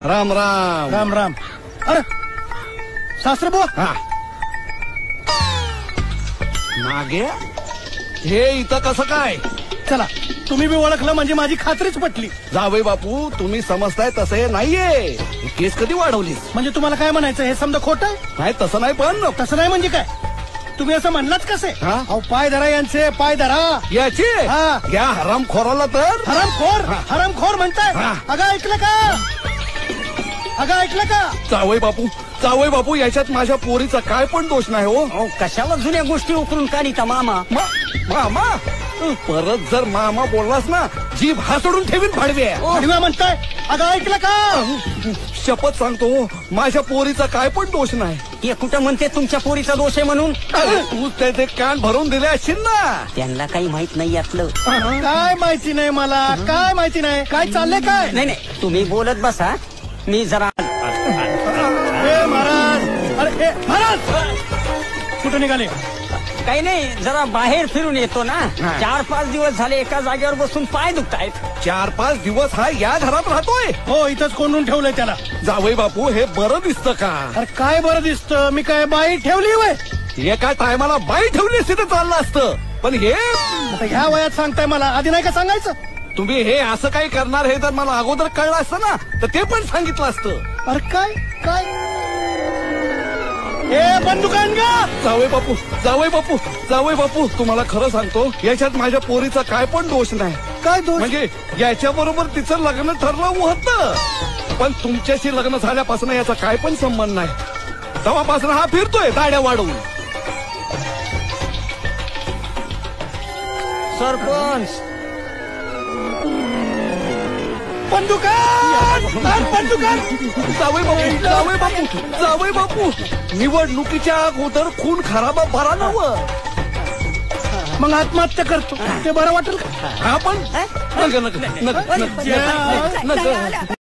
राम राम राम राम. अरे सासरे बुवा. हा नागे हे इथं कसं काय? चला तुम्ही बी ओळखलं म्हणजे माझी खात्रीच पटली. जावई बापू तुम्ही समजताय तसे नाहीये. ही केस कधी वाढवलीस? म्हणजे तुम्हाला काय म्हणायचं हे समजा खोटं आहे? नाही तसं नाही पण तसं नाही म्हणजे काय तुम्ही असं म्हणलाच कसे? हा? अहो पाय धरा यांचे पाय धरा. याची हा. या हराम खोराला तर हरामखोर हरामखोर म्हणताय. हा. अगं ऐकलं का? अगं ऐकलं का? जावई बापू याच्यात माझ्या पोरीचा काय पण दोष नाही हो. अहो कशाला जुन्या गोष्टी उकरून काढीता मामा? मामा परत जर मामा बोललास ना जीभ हासडून ठेवीन फाडवी. आडव्या म्हणताय. अगं ऐकलं का? शपथ सांगतो माझ्या पोरीचा काय पण दोष नाही. हे कुठं म्हणते तुमच्या पोरीचा दोष आहे म्हणून? तू त्याचे कान भरून दिले असशील ना. त्यांना काही माहित नाही यातलं. काय माहिती नाही मला. काय माहिती नाही. काय चाललंय काय? नाही नाही तुम्ही बोलत बसा मी जरा. ए महाराज. अरे ए महाराज कुठे निघाले? काही नाही जरा बाहेर फिरून येतो ना. 4-5 दिवस झाले एका जागेवर बसून पाय दुखतायत. 4-5 दिवस हा या घरात राहतोय. हो इथंच कोंडून ठेवलंय त्याला. जावई बापू हे बरं दिसतं का? अरे काय बरं दिसतं. मी काय बाई ठेवली वय? एका टायमाला बाई ठेवली असती तर चाललं असतं. पण हे आता ह्या वयात सांगताय मला आधी नाही का सांगायचं? तुम्ही हे असं काही करणार हे जर मला अगोदर कळलं असतं ना तर ते पण सांगितलं असतं. अरे काय काय ए बंदूक आण गा. जावई बापू तुम्हाला खरं सांगतो याच्यात माझ्या पोरीचा काय पण दोष नाही. काय दोष? म्हणजे याच्या बरोबर तिचं लग्न ठरलं होतं पण तुमच्याशी लग्न झाल्यापासून याचा काय पण संबंध नाही. तेव्हापासून हा फिरतोय दाड्या वाढवून. सरपंच बंदूक आण. बंदूक आण. जावई बापू निवडणुकीच्या अगोदर खून खराबा बरा नवं. मग आत्महत्या करतो ते बरं वाटेल का? हा पण नका